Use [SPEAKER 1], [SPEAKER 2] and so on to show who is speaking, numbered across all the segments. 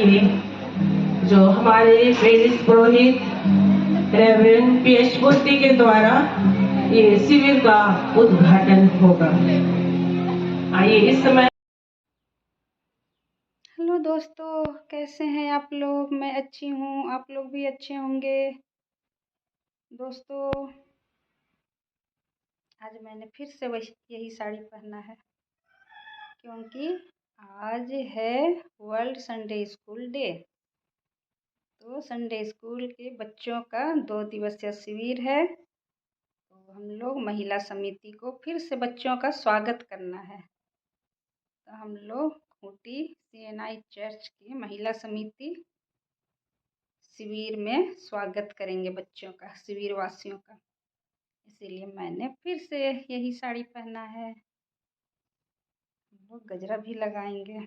[SPEAKER 1] के जो हमारे पेरिस पुरोहित रेवरेंड पीएच मूर्ति के द्वारा ये शिविर का उद्घाटन होगा। आइए इस समय।
[SPEAKER 2] हेलो दोस्तों, कैसे हैं आप लोग? मैं अच्छी हूँ, आप लोग भी अच्छे होंगे। दोस्तों, आज मैंने फिर से यही साड़ी पहना है क्योंकि आज है वर्ल्ड संडे स्कूल डे। तो संडे स्कूल के बच्चों का 2 दिवसीय शिविर है। तो हम लोग महिला समिति को फिर से बच्चों का स्वागत करना है। तो हम लोग खूंटी CNI चर्च की महिला समिति शिविर में स्वागत करेंगे बच्चों का, शिविर वासियों का। इसीलिए मैंने फिर से यही साड़ी पहना है। हम लोग गजरा भी लगाएंगे,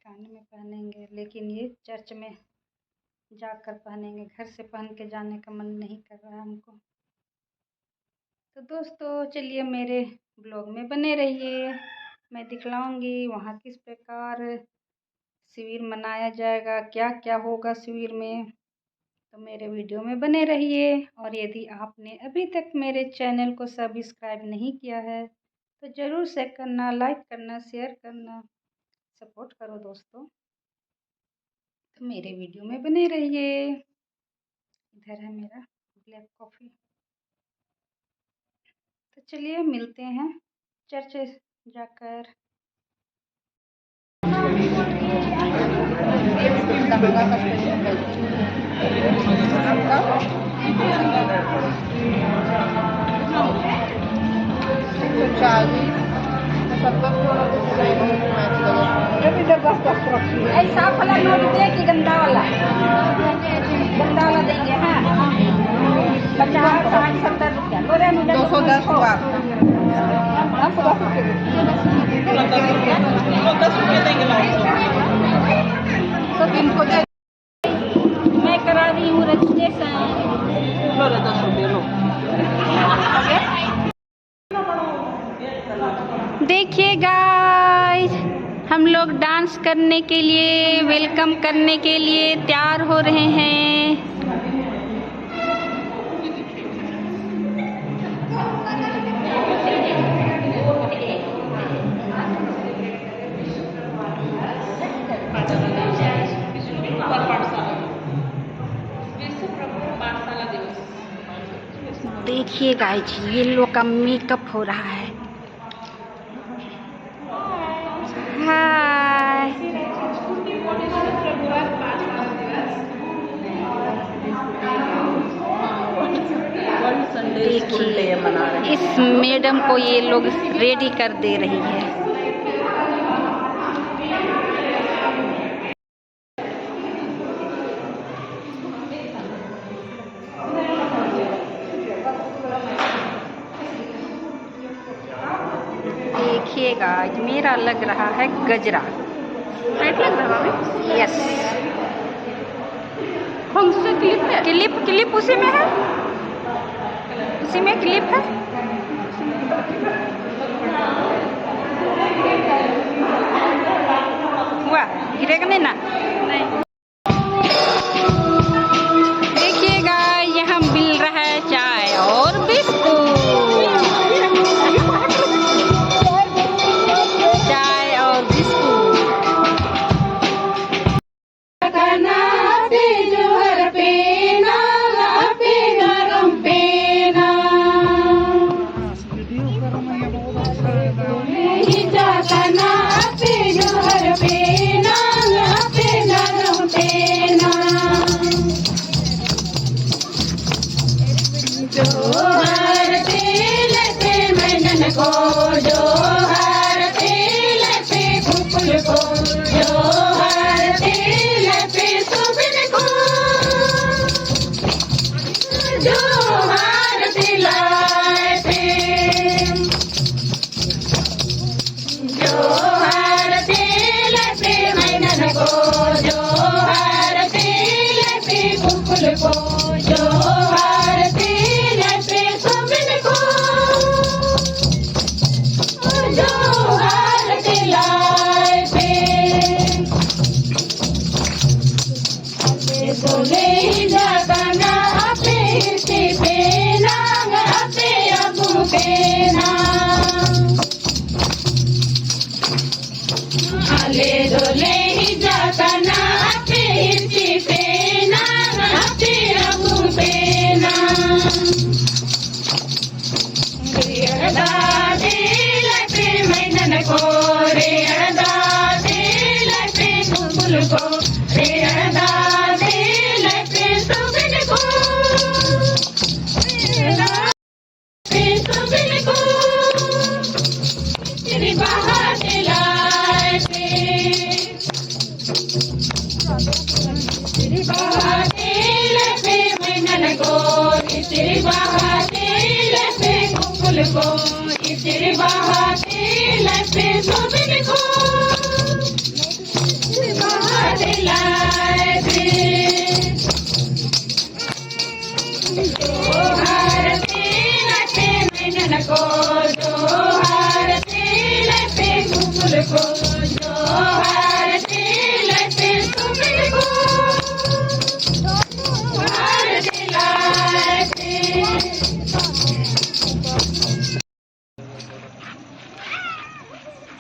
[SPEAKER 2] कान में पहनेंगे, लेकिन ये चर्च में जाकर पहनेंगे। घर से पहन के जाने का मन नहीं कर रहा है हमको। तो दोस्तों, चलिए मेरे ब्लॉग में बने रहिए। मैं दिखलाऊंगी वहाँ किस प्रकार शिविर मनाया जाएगा, क्या क्या होगा शिविर में। तो मेरे वीडियो में बने रहिए। और यदि आपने अभी तक मेरे चैनल को सब्सक्राइब नहीं किया है तो ज़रूर से करना, लाइक करना, शेयर करना, सपोर्ट करो दोस्तों। तो मेरे वीडियो में बने रहिए। इधर है मेरा ब्लैक कॉफ़ी। तो चलिए मिलते हैं चर्च जाकर। ऐसा वाला नोट दे कि गंदा वाला देंगे। हाँ, 50, 60, 70 रुपया। 210 हुआ। तो इनको मैं करा रही हूँ रजिस्ट्रेशन। देखिए गाइस, हम लोग डांस करने के लिए, वेलकम करने के लिए तैयार हो रहे हैं। देखिए गाइस, ये लोग का मेकअप हो रहा है। हाय, देखिए इस मैडम को ये लोग रेडी कर दे रही है। देखिएगा, मेरा लग रहा है गजरा। लग रहा है? यस। कौन सा क्लिप है? क्लिप उसी में है, उसी में क्लिप है। हुआ गिरेगा नहीं ना? नहीं। देखिएगा, यहाँ मिल रहा है चाय और बिस्कुट। चाय और बिस्कुट।
[SPEAKER 1] डोले ही जाता ना पे हिरची पेना पे रघु पेना दादे लपे मैनन को रे दादे लपे कुकुल को रे दादे लपे सुबिन को लपे सुबिन को तेरी बात लाते तेरी बात लपे मैनन को तेरी बात लपे कुकुल को तेरी बात लपे सुबिन को तेरी बात लाते जोहार लपे मैनन को जोहार लपे कुकुल को जोहार लपे सुबिन को जोहार लाते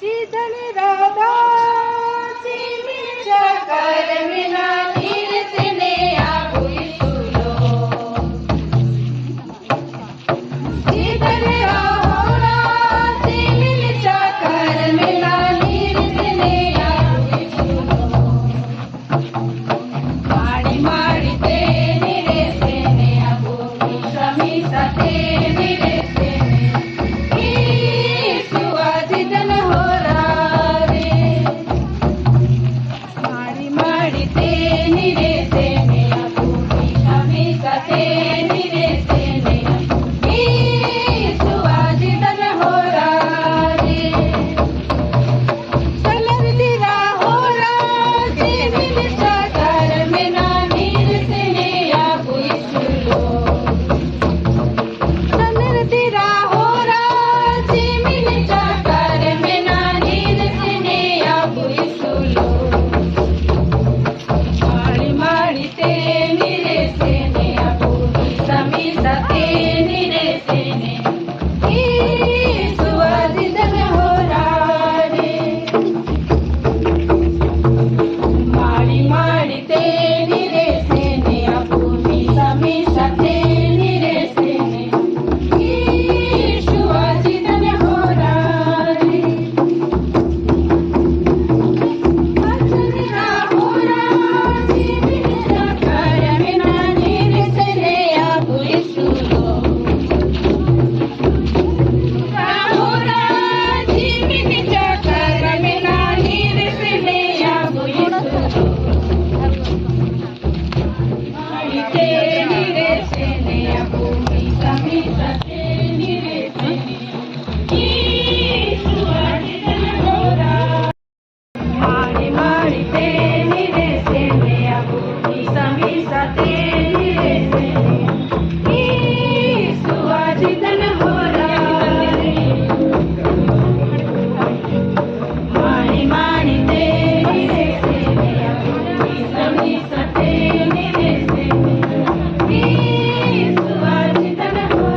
[SPEAKER 2] सीधन राधा कर मिला नीर से ने आबुई सुलो सीधन राधा कर मिला नीर से ने आबुई सुलो माड़ी माड़ी ते निरे से ने आबुई समी सते निरे से ने सुवादितन हो रे माड़ी माड़ी ते निरे से ने आबुई समी सते निरे से ने सुवादितन हो रे सलर दिरा हो रे दिल सागर में ना नीर से ने आबुई सुलो सलर दिरा हो रे मिल सागर में ना नीर से ने आबुई सुलो माड़ी माड़ी ते निरे से ने आबुई समी सते निरे से ने सुवादितन हो रे माड़ी माड़ी ते निरे से ने आबुई समी सते निरे से ने सुवादितन हो रे अचरा हो रे मिल सागर में ना नीर से ने आबुई सुलो सुवादितन हो माड़ी माड़ी ते निरे से ने आबुई समी सते निरे से ने सुवादितन हो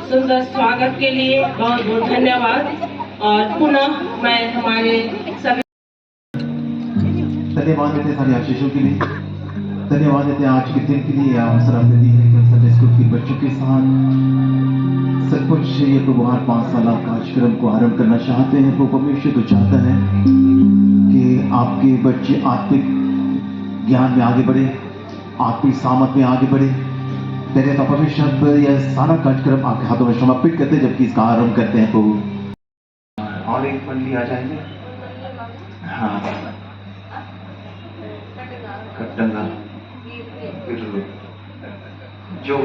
[SPEAKER 1] सुंदर स्वागत के लिए बहुत बहुत धन्यवाद और पुनः मैं हमारे सभी
[SPEAKER 3] धन्यवाद देते सारे आशीषों के लिए, धन्यवाद देते आज के दिन के लिए अवसर आपने दी है कि संडे स्कूल के बच्चों के साथ सचमुच ये प्रभु 5 साल का कार्यक्रम को आरंभ करना चाहते हैं। वो परमेश्वर तो चाहता है कि आपके बच्चे आत्मिक ज्ञान में आगे बढ़े, आत्मिक सामर्थ में आगे बढ़े तेरे तो परमेश्वर यह सारा कार्यक्रम आपके हाथों में समर्पित करते हैं, जबकि इसका आरंभ करते हैं प्रभु। और एक मंडली आ जाएंगे। हाँ, कट्टंगा जो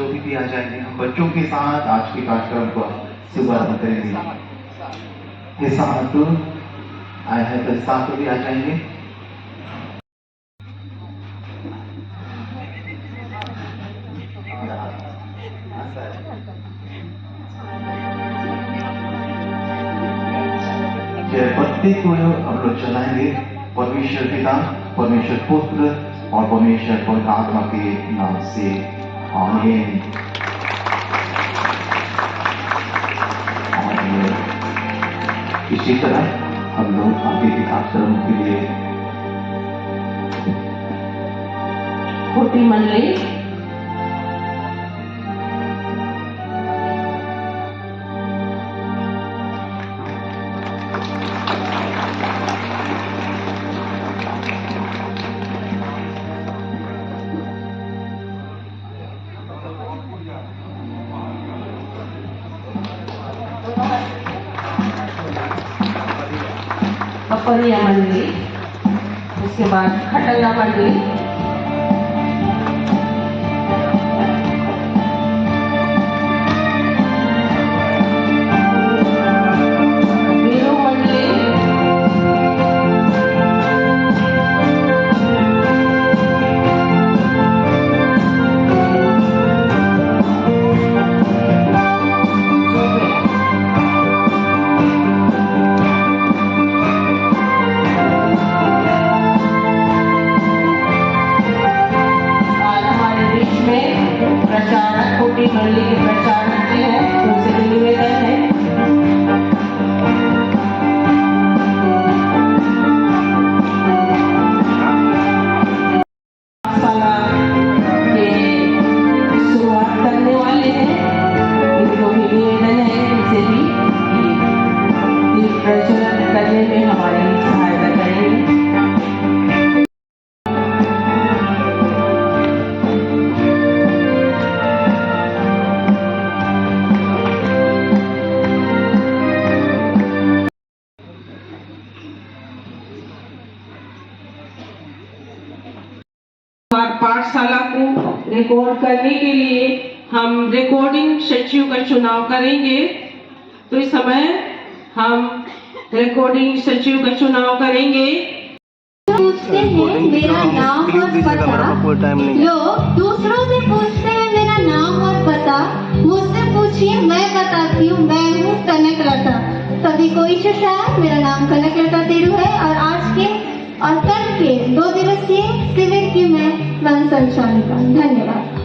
[SPEAKER 3] भी आ जाएंगे, हम बच्चों के साथ आज के कार्यक्रम को शुभारंभ करेंगे। ये साथ आए हैं तो साथ भी आ जाएंगे। जयपत्ती को हम लोग चलाएंगे परमेश्वर पिता, परमेश्वर पुत्र और परमेश्वर पवित्र आत्मा के नाम से, आमीन। इसी तरह हम लोग आगे के कार्यक्रम के लिए
[SPEAKER 1] छोटी मंडली पपरिया मंडली, उसके बाद खटंगा मंडली, वीरू मंडली, प्रचारक छोटी मंडली के प्रचारक जी हैं, उनसे भी निवेदन है। पाठशाला के शुरुआत करने वाले हैं, इनको भी निवेदन है इनसे भी कि प्रज्वलन करने में हमारी सहायता करेंगे। पाठशाला को रिकॉर्ड करने के लिए हम रिकॉर्डिंग सचिव का चुनाव करेंगे। तो इस समय हम रिकॉर्डिंग सचिव का चुनाव करेंगे।
[SPEAKER 4] पूछते हैं मेरा नाम और पता, लोग दूसरों से पूछते हैं मेरा नाम और पता, मुझसे पूछिए मैं बताती हूँ, मैं हूँ कनक लता। सभी को ईश्वर, मेरा नाम कनक लता तेरू है और आज के और कल के 2 दिवसीय शिविर की मैं वन संचालिका। धन्यवाद।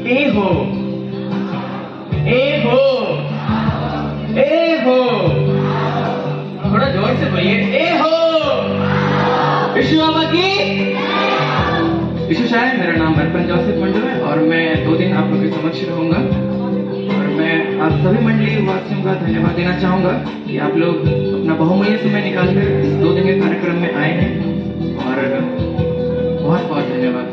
[SPEAKER 5] ए हो, ए हो, ए हो, थोड़ा जोर से बोलिए, ए हो। यीशु बाबा की। यीशु शायद, मेरा नाम अर्पण जोसेफ मंडल है और मैं 2 दिन आप लोगों के समक्ष रहूंगा और मैं आप सभी मंडली वासियों का धन्यवाद देना चाहूंगा कि आप लोग अपना बहुमूल्य समय निकालकर इस 2 दिन के कार्यक्रम में आए हैं और बहुत बहुत धन्यवाद।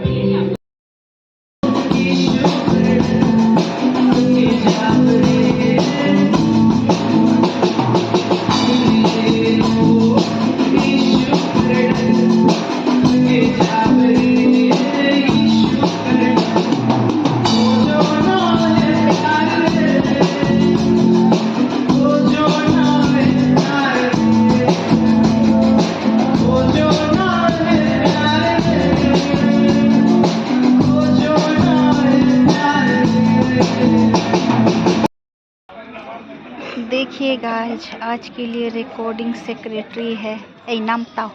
[SPEAKER 2] देखिए गाइज, आज के लिए रिकॉर्डिंग सेक्रेटरी है नाम बताओ।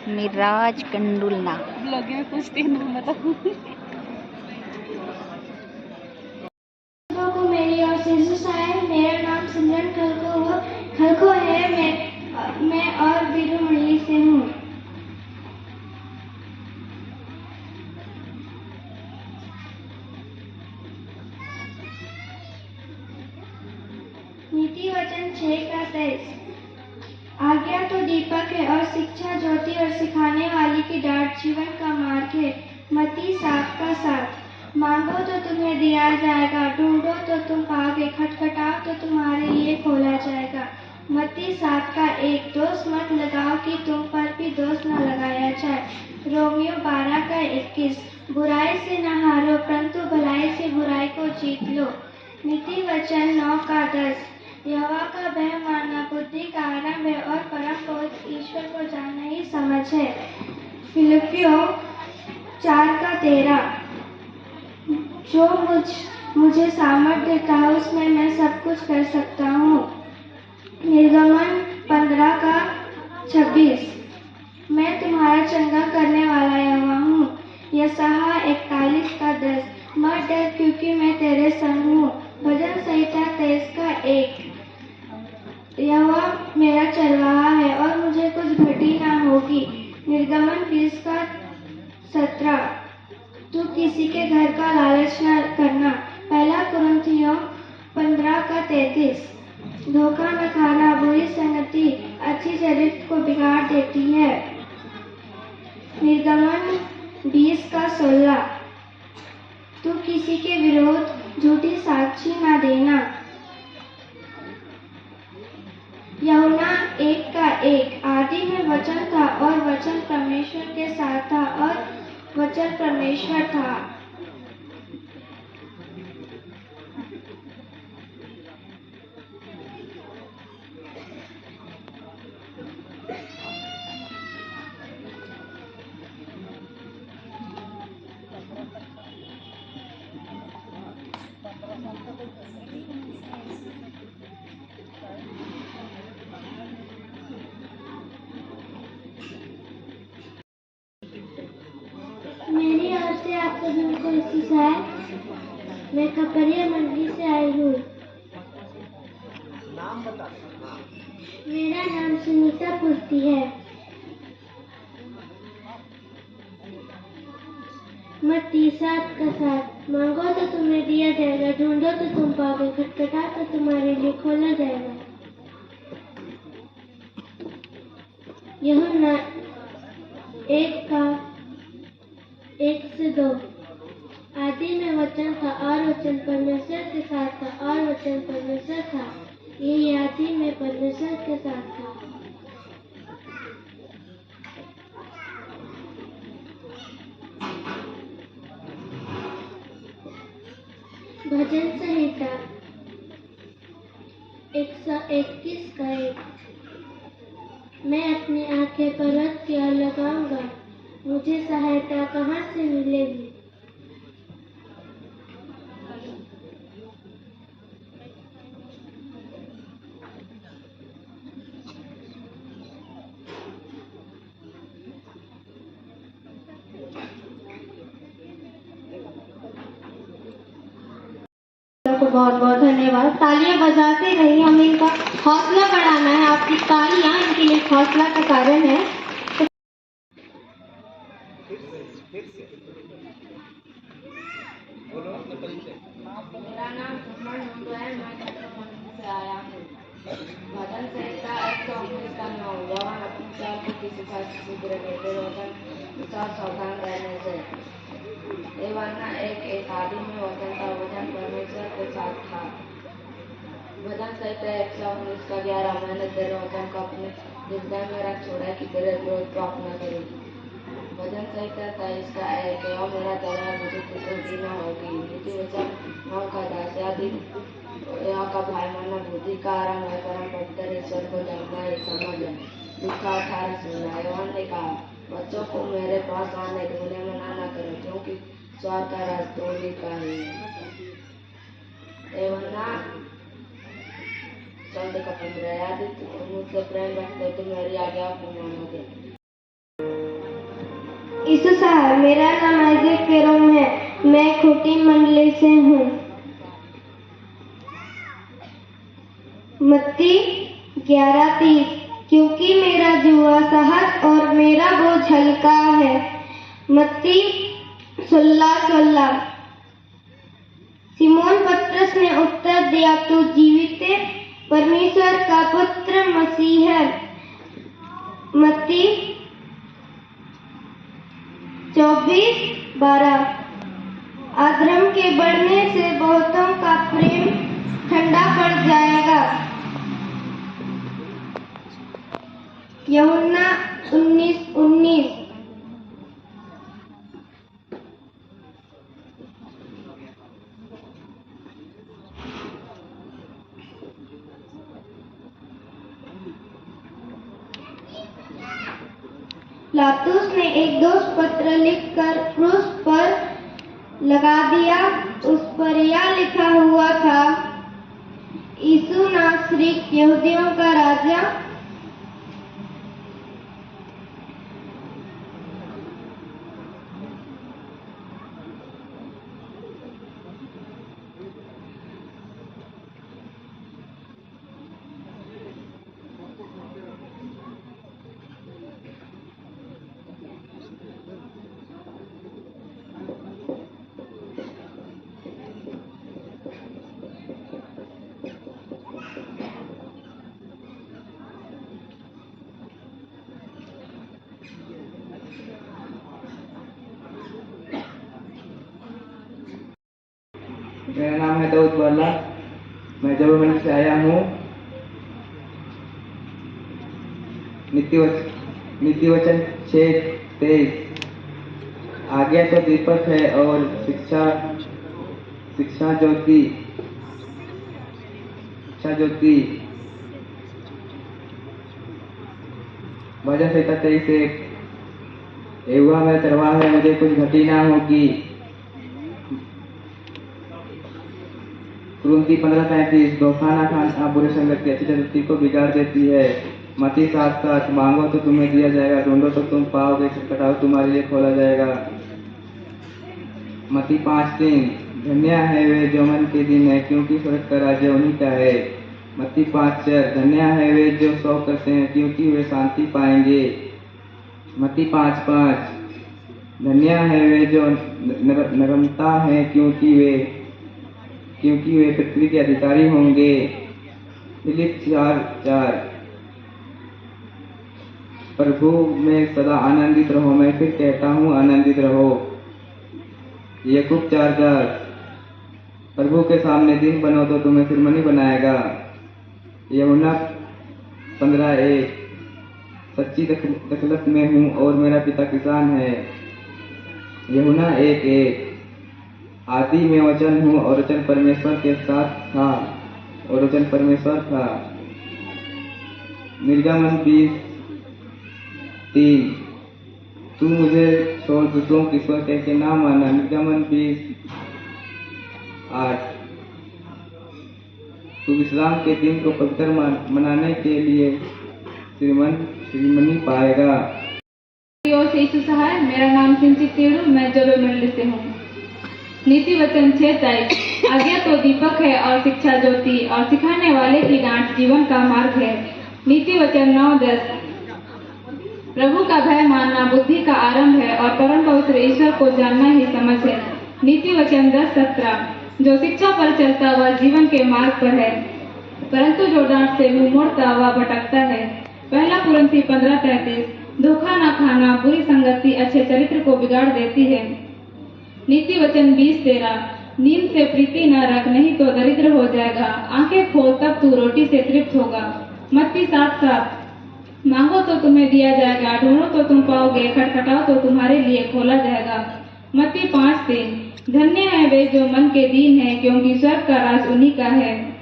[SPEAKER 2] मिराज कंडुलना। ब्लॉग में पूछते नाम बताओ।
[SPEAKER 4] को मेरी और से सुसाइड, मेरा नाम सिमरन खलको है। मैं और वीरू मंडली से हूँ। नीति वचन 6 का 23। आज्ञा तो दीपक है और शिक्षा ज्योति और सिखाने वाली की डांट जीवन का मार्ग है। मत्ती 7 का 7। मांगो तो तुम्हें दिया जाएगा, ढूंढो तो तुम पाओगे, खटखटाओ तो तुम्हारे लिए खोला जाएगा। मत्ती 7 का 1। दोष मत लगाओ कि तुम पर भी दोष न लगाया जाए। रोमियो 12 का 21। बुराई से न हारो परंतु भलाई से बुराई को जीत लो। नीति वचन 9 का 10। यहोवा का भय मानना बुद्धि का आरंभ है और परम बोध ईश्वर को जानना ही समझ है। फिलिपियों 4 का 13। जो मुझे सामर्थ देता है उसमें मैं सब कुछ कर सकता हूँ। निर्गमन 15 का 26। मैं तुम्हारा चंगा करने वाला यहोवा हूँ। यशायाह 41 का 10। मत डर क्योंकि मैं तेरे संग हूँ। भजन संहिता 23 का 1। यहोवा मेरा चरवाहा है और मुझे कुछ घटी ना होगी। निर्गमन 20 का 17। तू किसी के घर का लालच न करना। पहला कुरिन्थियों 15 का 33। धोखा न खाना, बुरी संगति अच्छी चरित्र को बिगाड़ देती है। निर्गमन 20 का 16। तू किसी के विरोध झूठी साक्षी न देना। यूहन्ना 1 का 1। आदि में वचन था और वचन परमेश्वर के साथ था और वचन परमेश्वर था। मेरी ओर से आप सभी को आशीष है। मैं खपरिया मंडी से आई हूँ। मेरा नाम सुनीता पूर्ति है। मत्ती 7 का 7। मांगो तो तुम्हें दिया जाएगा, ढूंढो तो तुम पाओगे, खटखटाओ तो तुम्हारे लिए खोला जाएगा। यूहन्ना 1 का 1 से 2। आदि में वचन था और वचन परमेश्वर के साथ था और वचन परमेश्वर था। यही आदि में परमेश्वर के साथ था। भजन संहिता 121 का 1। मैं अपनी आंखें पर्वत की ओर लगाऊंगा, मुझे सहायता कहाँ से मिलेगी। को बहुत बहुत धन्यवाद। तालियां बजाते रहिए, हमें इनका हौसला बढ़ाना है। आपकी तालियां इनके लिए हौसला का कारण है।
[SPEAKER 6] मेरा नाम सुमन मुंडू है। मैं कटरा से आया हूँ। भजन संहिता 119 का 9। जवान अपने चाल को किसी का शुद्ध रखे, वचन विचार सावधान रहने से। यूहन्ना 1 आदि में वचन था, वचन परमेश्वर के साथ था। भजन संहिता 119 का 11। मैंने तेरे वचन को अपने हृदय में रख छोड़ा कि तेरे विरोध पाप न करूं। भजन संहिता 23 का 1। यहोवा मेरा चरवाहा, मुझे कुछ न होगी। नीति वचन 9 का 10। यदि यहोवा का भय मानना बुद्धि का आरंभ है, परम पवित्र ईश्वर को जानना ही समझ है। लूका 18:16। यूहन्ना ने कहा, बच्चों को मेरे पास आने दो, उन्हें मना न करो, क्योंकि स्वर्ग का राज तुम ही का ही है। यूहन्ना 14 का 15। यदि तुम मुझसे प्रेम रखते हो तो मेरी आज्ञा को मानोगे।
[SPEAKER 4] यीशु साहब, मेरा नाम आइजैक पेरोम है। मैं खूंटी मंडली से हूँ। मत्ती 11:30। क्योंकि मेरा जुआ सहज और मेरा बोझ हल्का है। मत्ती 16:16। सिमोन पतरस ने उत्तर दिया, तू जीवित परमेश्वर का पुत्र मसीह है। मत्ती 24:12। अधर्म के बढ़ने से बहुतों का प्रेम ठंडा पड़ जाएगा। यूहन्ना 19:19। लातूस ने एक दोष पत्र लिखकर क्रूस पर लगा दिया। उस पर यह लिखा हुआ था, यीशु नासरी यहूदियों का राजा।
[SPEAKER 5] मेरा नाम है दाऊद वाला। मैं जबलमंडी से आया हूँ। नीति वचन 6:23। आज्ञा तो दीपक है और शिक्षा ज्योति। भजन संहिता 23:1। एहुआ मेरा चरवाहा है, मुझे कुछ घटी ना होगी। कुरिन्थी 15:35। धोखा ना खाना बुरी संगति अच्छी संगति को बिगाड़ देती है। मत्ती 7:7। मांगो तो तुम्हें दिया जाएगा, ढूंढो तो तुम पाओगे, खटखटाओ तुम्हारे लिए खोला जाएगा। मत्ती 5:3। धन्य है वे जो मन के दिन है, क्योंकि स्वर्ग का राज्य उन्हीं का है। मत्ती 5:4। धन्य है वे जो शोक करते हैं, क्योंकि वे शांति पाएंगे। मत्ती 5:5। धन्य है वे जो नम्रता है, क्योंकि वे पृथ्वी के अधिकारी होंगे। फिलिप 4:4। प्रभु में सदा आनंदित रहो, मैं फिर कहता हूँ आनंदित रहो। याकूब 4:10। प्रभु के सामने दिन बनो तो तुम्हें सिरमनी बनाएगा। यूहन्ना 15:1। सच्ची दखलत में हूँ और मेरा पिता किसान है। यूहन्ना 1:1। आदि में वचन हूँ और वचन परमेश्वर के साथ था और वचन परमेश्वर था। निर्गमन 20:3। तू मुझे छोड़ दूसरों की ईश्वर कह के ना माना। निर्गमन 20:8। तू विश्राम के दिन को पवित्र मनाने के लिए सिरमनी पाएगा।
[SPEAKER 7] यीशु सहाय। मेरा नाम सिंचित तेरू, मैं जबलमंडी से हूँ। नीति वचन 6:23। आज्ञा तो दीपक है और शिक्षा ज्योति, और सिखाने वाले की डांट जीवन का मार्ग है। नीति वचन 9:10। प्रभु का भय मानना बुद्धि का आरंभ है, और परम पवित्र ईश्वर को जानना ही समझ है। नीति वचन 10:17। जो शिक्षा पर चलता वह जीवन के मार्ग पर है, परंतु जो डांट से मुंह मोड़ता वह भटकता है। पहला कुरिन्थी 15:33। धोखा न खाना बुरी संगति अच्छे चरित्र को बिगाड़ देती है। नीति वचन 20:13। नींद से प्रीति न रख, नहीं तो दरिद्र हो जाएगा। आंखें खोल तब तू रोटी से तृप्त होगा। मत्ती 7:7। मांगो तो तुम्हें दिया जाएगा, ढूंढो तो तुम पाओगे, खटखटाओ तो तुम्हारे लिए खोला जाएगा। मत्ती 5:3। धन्य है वे जो मन के दीन है, क्योंकि स्वर्ग का राज उन्हीं का है।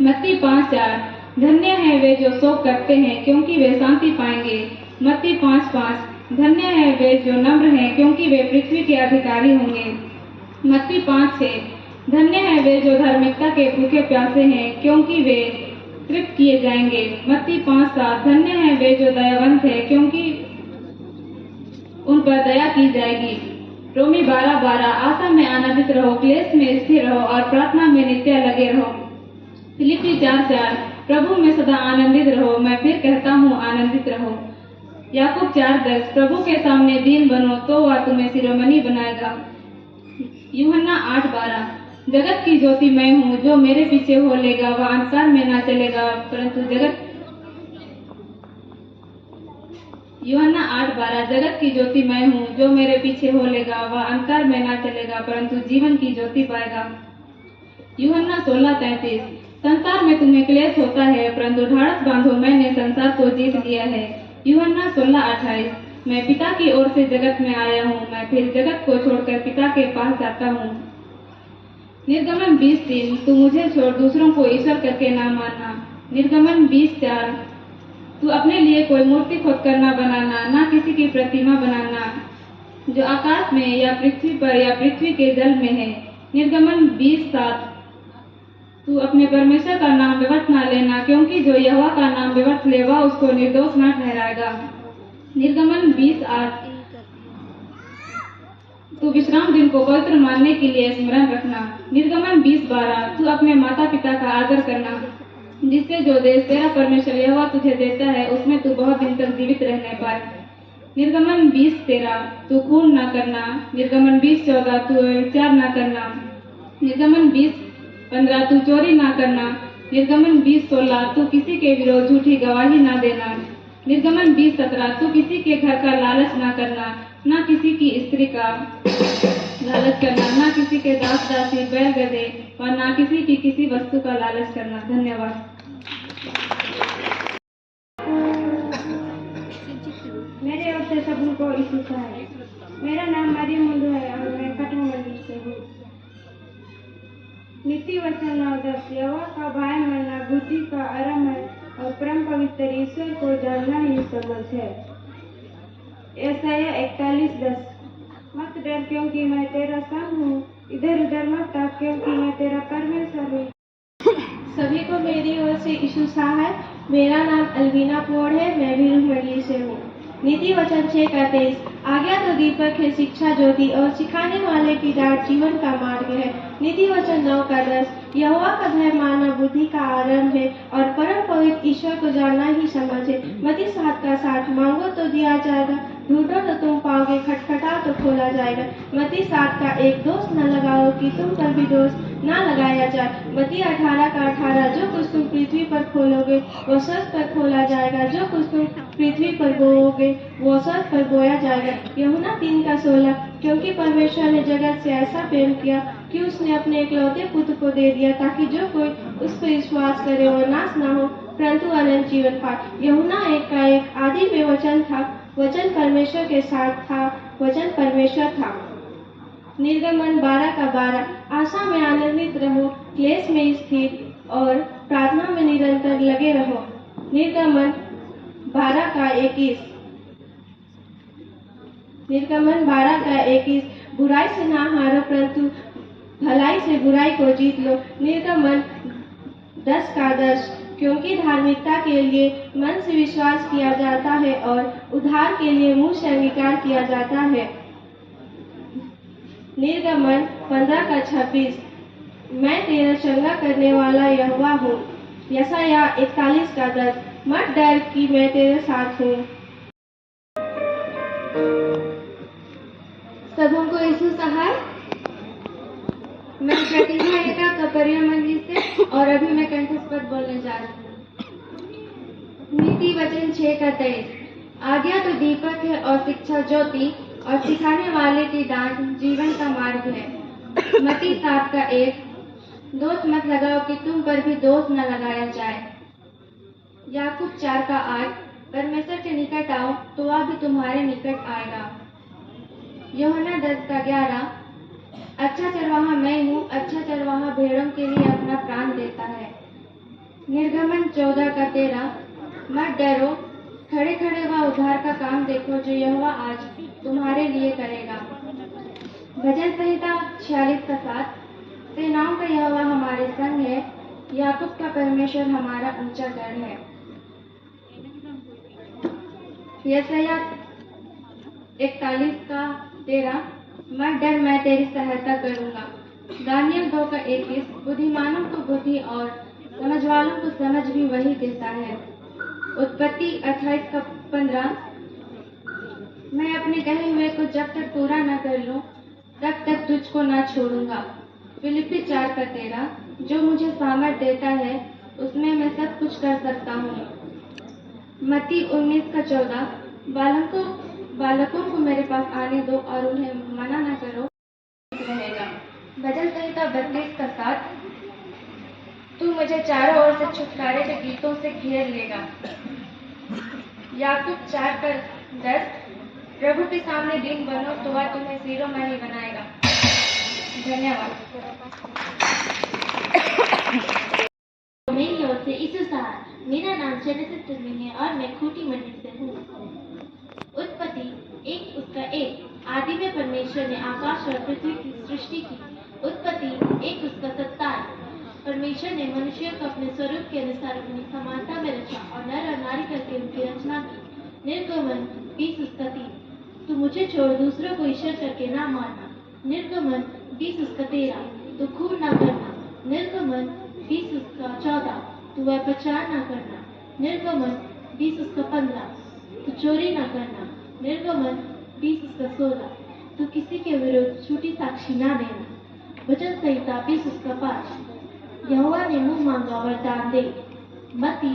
[SPEAKER 7] मत्ती 5:4। धन्य है वे जो शोक करते हैं, क्योंकि वे शांति पाएंगे। मत्ती 5:5। धन्य है वे जो नम्र हैं, क्योंकि वे पृथ्वी के अधिकारी होंगे। मत्ती 5:6। धन्य है वे जो धार्मिकता के भूखे प्यासे हैं, क्योंकि वे तृप्त किए जाएंगे। मत्ती 5:7। धन्य है वे जो दयावंत है, क्योंकि उन पर दया की जाएगी। रोमी 12:12। आशा में आनंदित रहो, क्लेश में स्थिर रहो और प्रार्थना में नित्य लगे रहो। फिलिप्पी 4:4। प्रभु में सदा आनंदित रहो, मैं फिर कहता हूँ आनंदित रहो। याकूब 4:10। प्रभु के सामने दीन बनो तो वह तुम्हें शिरोमणि बनाएगा। यूहन्ना 8:12। जगत की ज्योति मैं हूँ, जो मेरे पीछे हो लेगा वह अंधकार में ना चलेगा, परंतु यूहन्ना 8:12 जगत की ज्योति मैं हूँ, जो मेरे पीछे हो लेगा वह अंधकार में ना चलेगा परंतु जीवन की ज्योति पाएगा। यूहन्ना 16:33 संसार में तुम्हें क्लेश होता है परंतु ढाढ़स बांधो, मैंने संसार को जीत लिया है। यूहन्ना 16:28 मैं पिता की ओर से जगत में आया हूँ, मैं फिर जगत को छोड़कर पिता के पास जाता हूँ। निर्गमन 20:3 तू मुझे छोड़ दूसरों को ईश्वर करके ना मानना। निर्गमन 20:4 तू अपने लिए कोई मूर्ति खोद कर ना बनाना, ना किसी की प्रतिमा बनाना जो आकाश में या पृथ्वी पर या पृथ्वी के जल में है। निर्गमन 20:7 तू अपने परमेश्वर का नाम व्यर्थ ना लेना, क्योंकि जो यहोवा का नाम व्यर्थ ले वह उसको निर्दोष न ठहराएगा। निर्गमन 20:8 तू विश्राम दिन को पवित्र मानने के लिए स्मरण रखना। निर्गमन 20:12 तू अपने माता पिता का आदर करना, जिससे जो देश तेरा परमेश्वर यहोवा तुझे देता है उसमें तू बहुत दिन तक जीवित रहने पाए। निर्गमन 20:13 तू खून न करना। निर्गमन 20:14 तू व्यभिचार न करना। निर्गमन 20:15 तू चोरी न करना। निर्गमन 20:16 तू किसी के विरोध झूठी गवाही न देना। निर्गमन 20:17 तू किसी के घर का लालच न करना, न किसी की स्त्री का लालच करना, न किसी के दास दासी बैल गधे और न किसी की किसी वस्तु का लालच करना। धन्यवाद।
[SPEAKER 8] मेरे ओर से सबको यीशु सहाय। मेरा नाम मरियम मुंडू है और मैं कटवा मंदिर से हूँ। नीति वचन 9:10 यहोवा का भय मानना बुद्धि का आरंभ है और परम पवित्र ईश्वर को जानना ही समझ है। यशायाह 41:10 मत डर क्योंकि मैं तेरा संग हूँ, इधर उधर मत ताक क्योंकि मैं तेरा परमेश्वर हूँ। सभी को मेरी ओर से यीशु सहाय। मेरा नाम अलवीना पोड़ है, मैं भी मंडली से हूँ। नीति वचन 6:23 आज्ञा तो दीपक है, शिक्षा ज्योति और सिखाने वाले की डांट जीवन का मार्ग है। नीति वचन 9:10 यहोवा का भय मानना बुद्धि का आरंभ है और परम पवित्र ईश्वर को जानना ही समझ है। मत्ती 7:60 मांगो तो दिया जाएगा, ढूंढो तो तुम पाओगे, खटखटाओ तो खोला जाएगा। मत्ती 7:1 दोष न लगाओ कि तुम पर भी दोष न लगाया जाए। मत्ती 18:18 जो कुछ तुम पृथ्वी पर खोलोगे वो स्वर्ग पर खोला जाएगा, जो कुछ तुम पृथ्वी पर बोओगे वो स्वर्ग पर बोया जाएगा। यूहन्ना 3:16 क्योंकि परमेश्वर ने जगत से ऐसा प्रेम किया कि उसने अपने इकलौते पुत्र को दे दिया, ताकि जो कोई उस पर विश्वास करे वो नाश न हो परंतु अनंत जीवन पाए। यूहन्ना 1:1 आदि में वचन था, वचन परमेश्वर के साथ था, वचन परमेश्वर था। निर्गमन 12:12 आशा में आनंदित रहो, क्लेश में स्थिर और प्रार्थना में निरंतर लगे रहो। निर्गमन 12:21 निर्गमन 12:21 बुराई से ना हारो परंतु भलाई से बुराई को जीत लो। निर्गमन 10:10 क्योंकि धार्मिकता के लिए मन से विश्वास किया जाता है और उद्धार के लिए मुंह से अंगीकार किया जाता है। निर्गमन 15:26 मैं तेरा चंगा करने वाला यहोवा हूँ। यशायाह 41:10 मत डर कि मैं तेरे साथ हूँ।
[SPEAKER 4] सबको यीशु सहाय। मैं प्रतिभा एका कपरिया मंदिर से और अभी मैं कंठस्थ पद बोलने जा रही हूँ। नीति वचन 6:23 आज्ञा तो दीपक है और शिक्षा ज्योति और सिखाने वाले की डांट जीवन का मार्ग है। मत्ती 7:1 दोष मत लगाओ कि तुम पर भी दोष न लगाया जाए। याकूब 4:8 परमेश्वर के निकट आओ तो वह भी तुम्हारे निकट आएगा। यूहन्ना 10:11 अच्छा चरवाहा मैं हूँ, अच्छा चरवाहा भेड़ों के लिए अपना प्राण देता है। निर्गमन 14:13 मत डरो, खड़े खड़े वह उद्धार का काम देखो जो यहोवा आज तुम्हारे लिए करेगा। भजन संहिता 46:7 सेनाओं का यहोवा हमारे संग है, याकूब का परमेश्वर हमारा ऊंचा गढ़ है। यशायाह 41:13 मत डर मैं तेरी सहायता करूंगा। दानियल 2:21 बुद्धिमानों को बुद्धि और समझ वालों को समझ भी वही देता है। उत्पत्ति 28:15 मैं अपने कहे हुए को जब तक पूरा न कर लूं तब तक तुझको न छोड़ूंगा। फिलिप्पी 4:13 जो मुझे सामर्थ देता है उसमें मैं सब कुछ कर सकता हूँ। मत्ती 19:14
[SPEAKER 8] बालकों को मेरे पास आने दो और उन्हें मना न करो।
[SPEAKER 6] रहेगा। भजन संहिता 32 का 7। तू मुझे चारों ओर से छुटकारे के गीतों से घेर लेगा। याकूब 4 का 10। प्रभु के सामने दीन बनो तो वह तुम्हें शिरोमणि बनाएगा। धन्यवाद।
[SPEAKER 4] मेरी ओर से ईसु सहाय। मेरा नाम चरित्र तुर्मी है और मैं खूंटी मंडी से हूँ। उत्पत्ति 1 उसका 1। आदि में परमेश्वर ने आकाश और पृथ्वी की सृष्टि की। उत्पत्ति 1 उसका 27। परमेश्वर ने मनुष्य को अपने स्वरूप के अनुसार अपनी समानता में रचा और नर और नारी करके उनकी रचना की। निर्गमन 20 उसका 3। तू मुझे छोड़ दूसरों को ईश्वर करके ना मानना। निर्गमन 20 उसका 13। तू खून ना करना। निर्गमन 20 उसका 14। तू व्यभिचार ना करना। निर्गमन 20 उसका 15। तू चोरी ना करना। निर्गमन 20 उसका 16। तू किसी के विरुद्ध झूठी साक्षी ना देना। भजन संहिता 20 उसका 5। यहोवा ने मुंह मांगा वरदान दे। मत्ती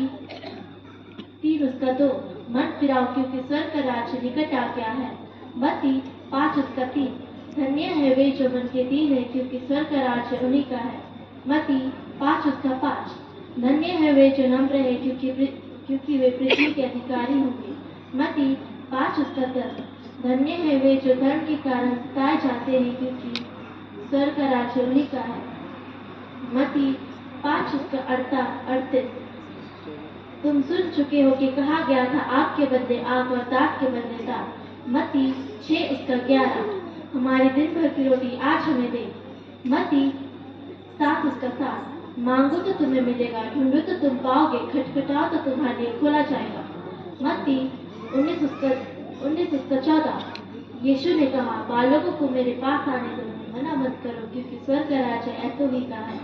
[SPEAKER 4] 3 उसका 2। मन फिराओ क्योंकि स्वर्ग का राज्य निकट आ गया है। मत्ती 5 उसका 3। धन्य है वे जो मन के दीन है क्योंकि स्वर्ग का राज्य उन्हीं का है। मत्ती 5 उसका 5। धन्य है वे जो नम्र है क्योंकि वे पृथ्वी के अधिकारी होंगे। मत्ती 5 उसका 10। धन्य है वे जो धर्म के कारण सताए जाते हैं क्योंकि स्वर्ग का राज्य उन्हीं का है। मत्ती 5 उसका 38। तुम सुन चुके हो कि कहा गया था आग के बदले आग और दाग के बदले दाग। मत्ती 6 उसका 11। हमारी दिन भर की रोटी आज हमें दे। मत्ती 7 उसका 7। मांगो तो तुम्हें मिलेगा, ढूंढो तो तुम पाओगे, खटखटाओ तो तुम्हारे लिए खोला जाएगा। मत्ती 19 उसका 14। यीशु ने कहा बालकों को मेरे पास आने दो, मना मत करो क्योंकि स्वर्ग का राज्य ऐसो ही का है।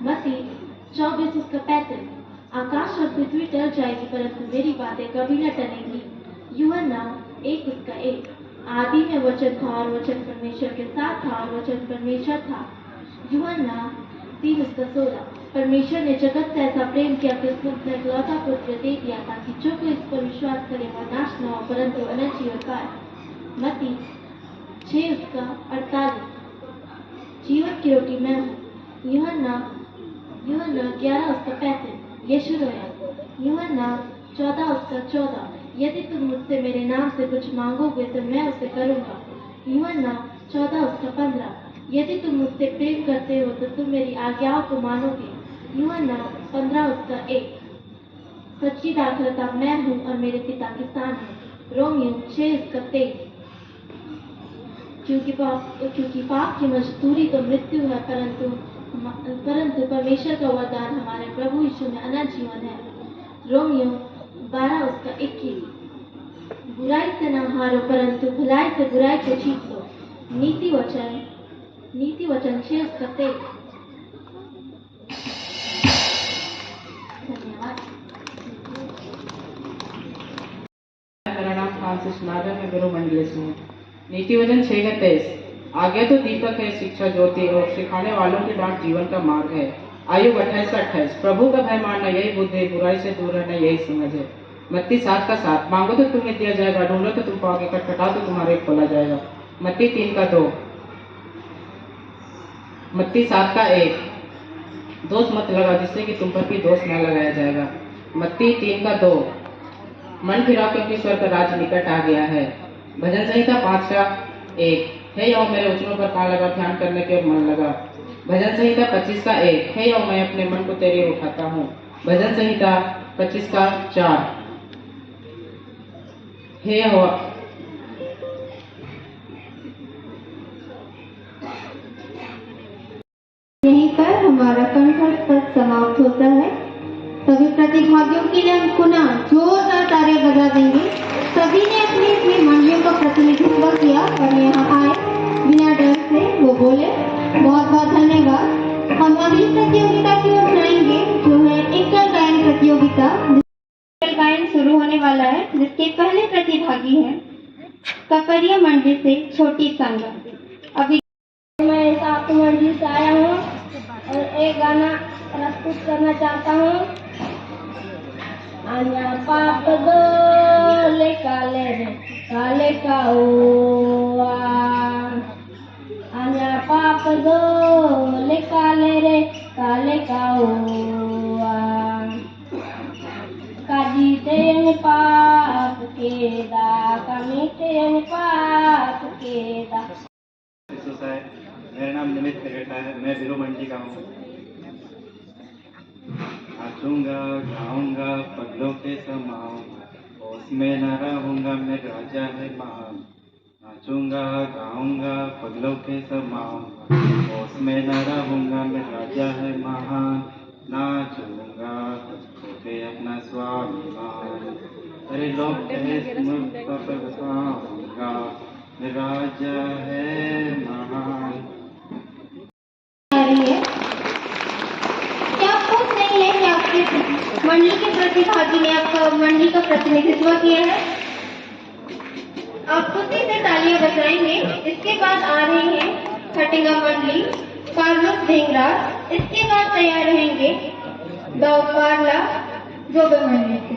[SPEAKER 4] मत्ती 24 उसका 35। आकाश और पृथ्वी टल जाएगी परंतु मेरी बातें कभी न टलेंगी। यूहन्ना 1 उसका 1। आदि में वचन था और वचन परमेश्वर के साथ था और वचन परमेश्वर था। यूहन्ना 3 उसका 16। परमेश्वर ने जगत से ऐसा प्रेम किया कि उसने अपना इकलौता पुत्र दे दिया ताकि जो कोई इस पर विश्वास करे वह नाश न हो परंतु अनंत जीवन पाए। मत्ती 6 उसका 48। जीवन की रोटी मैं हूँ। यूहन्ना 11 उसका 35। यीशु रोया। यूहन्ना 14 उसका 14। यदि तुम मुझसे मेरे नाम से कुछ मांगोगे तो मैं उसे करूँगा। यूहन्ना 14 उसका 15। यदि तुम मुझसे प्रेम करते हो तो तुम मेरी आज्ञाओं को मानोगे। यूहन्ना 15 उसका 1। सच्ची दाखलता मैं हूँ और मेरे पिता किसान हैं। रोमियो 6 उसका 23। क्योंकि पाप की मजदूरी तो मृत्यु है परंतु परमेश्वर का वरदान हमारे प्रभु यीशु में अनंत जीवन है। रोमियो 12 उसका 21। बुराई से न हारो परंतु भलाई से बुराई को जीत लो। नीति वचन 6 उसका 23। धन्यवाद।
[SPEAKER 1] मेरा नाम फ्रांसिस नागर, मैं गुरु मंडली से हूँ। नीति वचन 6 का 23। आज्ञा तो दीपक है, शिक्षा ज्योति और सिखाने वालों की डांट जीवन का मार्ग है। आयु 28 का 28। प्रभु का भय मानना यही बुद्धि है, बुराई से दूर रहना यही समझ है। मत्ती 7 का 7। मांगो तो तुम्हें दिया जाएगा, ढूंढो तो तुम पाओगे, खटखटाओ तो तुम्हारे खोला जाएगा। मत्ती 3 का 2। मत्ती 7 का 1। दोष मत लगाओ जिससे कि तुम पर भी दोष न लगाया जाएगा। मत्ती 3 का 2। मन फिराओ क्योंकि स्वर्ग का राज्य निकट आ गया है। भजन संहिता 5 का 1। हे यहोवा मेरे वचनों पर कान लगा, ध्यान करने के और मन लगा। भजन संहिता 25 का 1। हे यहोवा मैं अपने मन को तेरे ओर उठाता हूँ। भजन संहिता 25 का 4। हे यहोवा
[SPEAKER 4] यहीं पर हमारा कंठस्थ पद समाप्त होता है। सभी प्रतिभागियों के लिए हम पुनः जोरदार तालियां बजा देंगे। सभी ने अपनी अपनी मंडलियों का प्रतिनिधित्व किया और यहाँ आए बिना डर से वो बोले। बहुत बहुत धन्यवाद। हम अगली प्रतियोगिता की ओर जाएंगे जो है एकल गायन प्रतियोगिता। एकल गायन शुरू होने वाला है जिसके पहले प्रतिभागी हैं कपरिया मंडली से छोटी संगा। अभी
[SPEAKER 8] मैं सात मंडली से आया हूँ और एक गाना प्रस्तुत करना चाहता हूँ। पाप दो
[SPEAKER 4] ले काले काऊआ अन्या पाप दो ले काले काऊआ काजी तें पाप केदा कमी तें पाप केदा।
[SPEAKER 9] मेरा नाम निमित खरेटा है, मैं बिरो मंडी का हूँ। नाचूंगा गाऊंगा पगलों के समाऊंगा, उसमें न रहूंगा मैं राजा है महान। नाचूंगा गाऊंगा पगलों के समाऊंगा, उसमें न रहूंगा मैं राजा है महान। नाचूंगा खोके अपना स्वाभिमान, अरे लोग कहे मुझ पर बताऊंगा मैं राजा है महान।
[SPEAKER 4] क्या आपको नहीं है कि आपके मंडली के प्रतिभागी ने आपका मंडली का प्रतिनिधित्व किया है? आप खुशी से तालियां बजाएंगे। इसके बाद आ रहे हैं खटिंगा मंडली कार्लोस ढेंगरा। इसके बाद तैयार रहेंगे दौपारला जोबे मंडली के।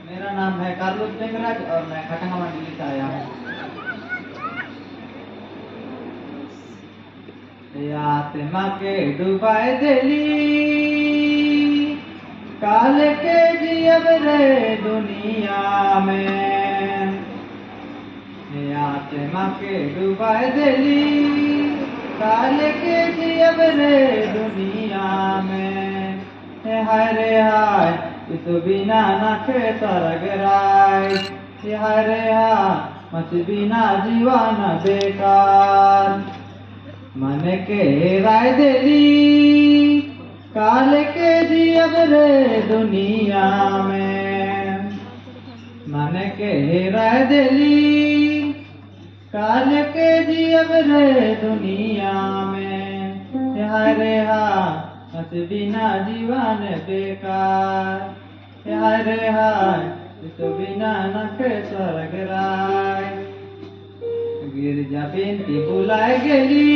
[SPEAKER 10] मेरा नाम है कार्लोस ढेंगराज और मैं खटिंगा मंडली से आया हूँ। आत्मा के डुबाए दिली काले के जियब रे दुनिया में, आत्मा के डुबाए दिली काले के जियब रे दुनिया में। हाय रे हाय इस बिना नखे सरगराय, हाय रे हाय मत बिना जीवन बेकार। मन के राय दिली काल के जियब रे दुनिया में, मन के राय दिली काल के जियब रे दुनिया में। हाय रे हाय मत बिना जीवन बेकार, हाय रे हाय इस बिना नखे स्वर्गराय। गिरजा बिनती बुलाए गेली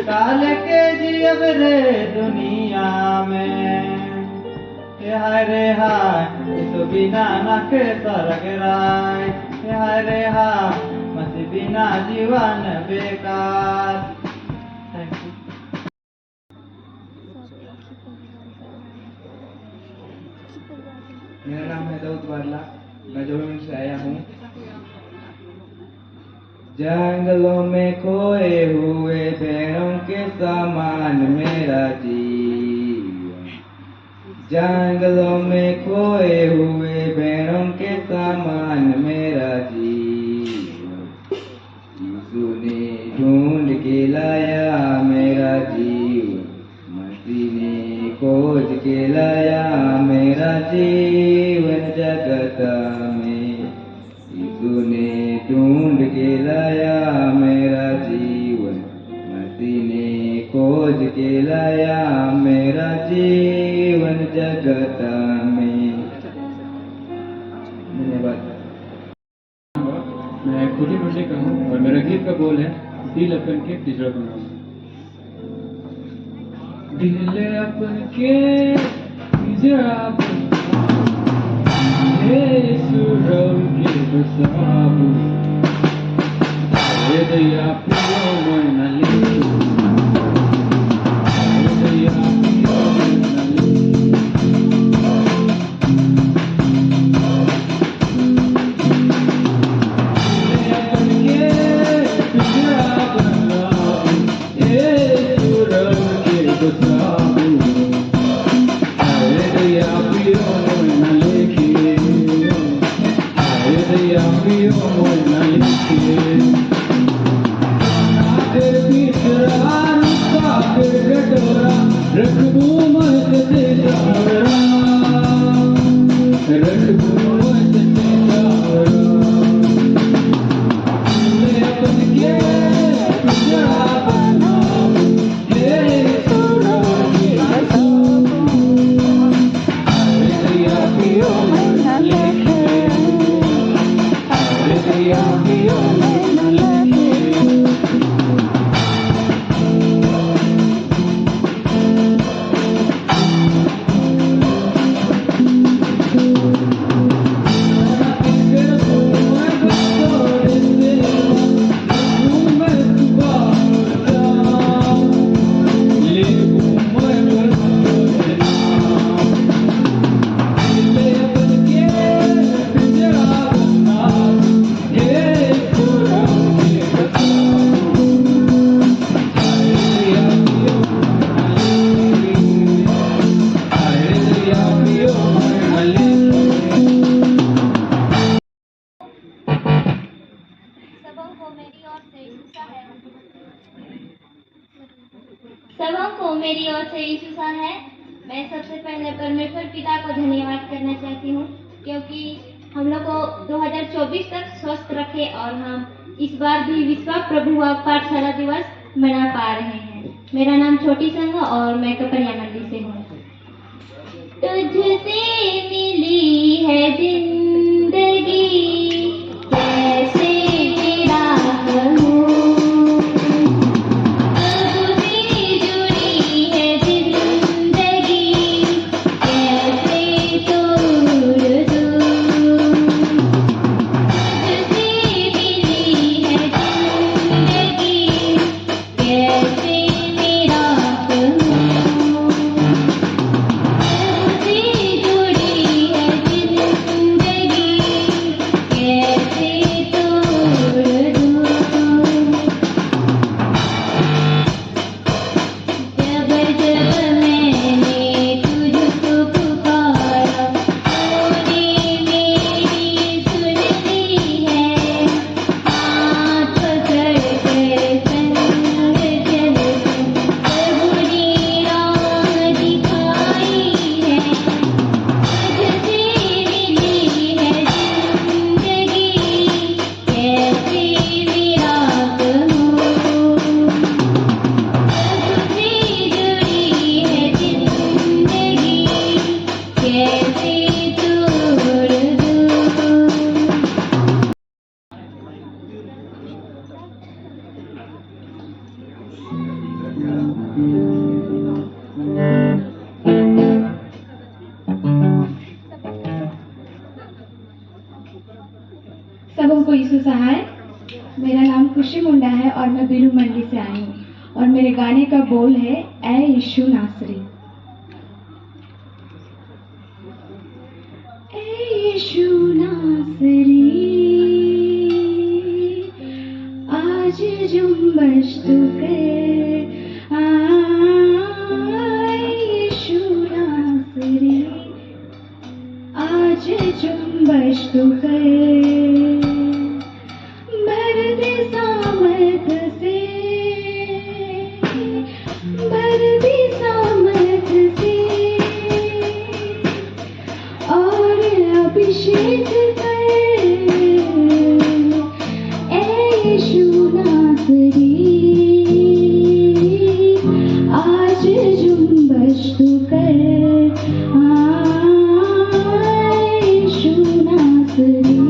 [SPEAKER 10] काल के जियब रे दुनिया में। हाय रे हाय इस बिना नखे स्वर्गराय, हाय रे हाय मत बिना जीवन बेकार। Thank you.
[SPEAKER 5] मेरा नाम है दाऊद वारला, मैं जोबेमंडी से आया हूँ। जंगलों में खोए हुए भेड़ों के समान मेरा जीवन, जंगलों में खोए हुए भेड़ों के समान मेरा जीवन। यीशु ने ढूंढ के लाया मेरा जीवन, मसीह ने खोज के लाया मेरा जीवन जगत में। यीशु ने ढूंढ के लाया मेरा जीवन, मसीह ने खोज के लाया मेरा जीवन जगत में। धन्यवाद।
[SPEAKER 11] मैं खुली मंडी का हूँ और मेरा गीत का बोल है दिल अपन के पिंजरा बनाओ। दिल अपन के पिंजरा सुरव के बसाबू, हृदया पियो मन लिखो, हृदया पियो मन लिखो। अपन के पिंजरा बनाओ, सुरव के बसाबू, हृदया पियो मन लिखो, हृदया पियो मन लिखो। नागर पिंजरा रुका गटोरा, रखबू मत से जावरा, रखबू मत से जावरा। अपन के पिंजरा बनाओ, हे सुरव के बसाबू, हृदया पियो मन लिखो, हृदया
[SPEAKER 4] मेरी ओर से यीशु है। मैं सबसे पहले परमेश्वर पिता को धन्यवाद करना चाहती हूँ क्योंकि हम लोग को 2024 तक स्वस्थ रखे और हम इस बार भी विश्व प्रभु पाठशाला दिवस मना पा रहे हैं। मेरा नाम छोटी संघ और मैं कपरिया मंडी से हूँ। तुझसे मिली है जिंदगी कैसे तेरा कहूँ, तुझसे जुड़ी है जिंदगी कैसे तोड़ दूँ, तुझसे मिली है जिंदगी कैसे मेरा कहूँ,
[SPEAKER 7] सबको यीशु सहाय। मेरा नाम खुशी मुंडा है और मैं बिलू मंडी से आई हूँ और मेरे गाने का बोल है ऐ यीशु नासरी। ऐ यीशु नासरी आज जुम्बश तू कर, ऐ यीशु नासरी आज जुम्बश तू कर, भर दे सामर्थ से, भर दे सामर्थ से और अभिषेक कर, ऐ यीशु नासरी आज जुम्बश तू कर, ऐ यीशु नासरी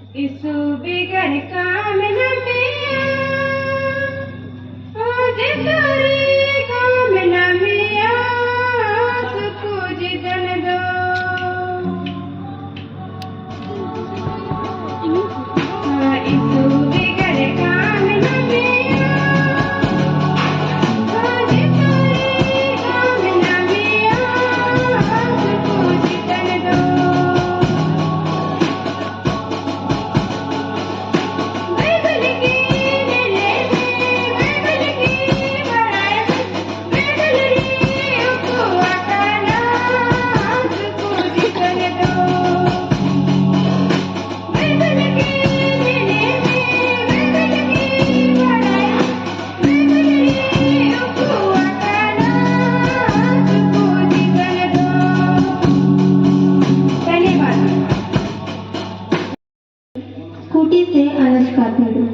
[SPEAKER 8] इस बिगड़ काम न मिया आज तोरे काम न मिया कुछ दन दो इस बिगड़ काम न मिया आज तोरे काम न मिया कुछ दन दो बैगल की ले बैगल की बड़ाई बैगल री को आकाना को दिखन दो बैगल की ले बैगल की बड़ाई बैगल री को आकाना को दिखन दो। धन्यवाद।
[SPEAKER 4] स्कूटी से अनुष्का तिवारी।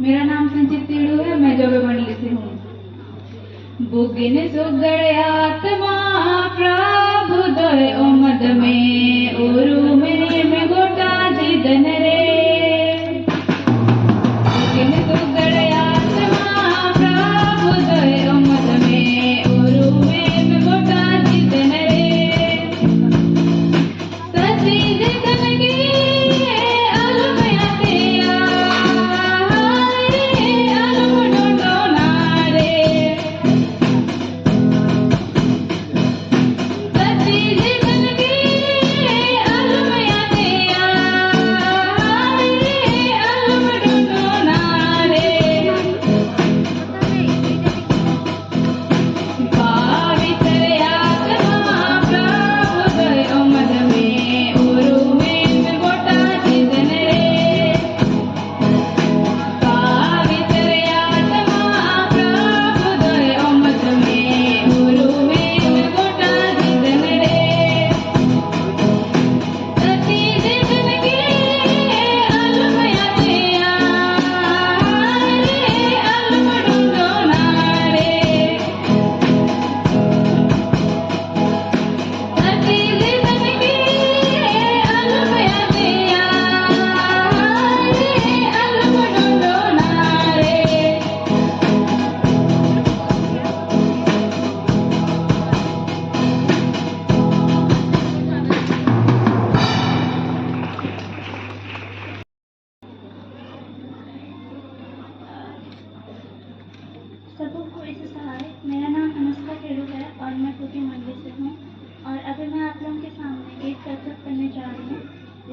[SPEAKER 7] मेरा नाम संचित तिड़ू है, मैं जोबे मंडली से हूँ। बुगिन सुगड़ आत्मा प्रभु दय ओमद में ओरु में गोटा जिदन रे बुगिन सुगड़ आत्मा प्रभु दय ओमद में ओरु में गोटा जिदन रे सची जिदन की अलमया तेया
[SPEAKER 4] सबको इस सहाय। मेरा नाम अनुष्का तिड़ू है और मैं कुटी मंडली से हूँ। और अभी मैं आप लोगों के सामने एक प्रस्तुत करने जा रही हूँ।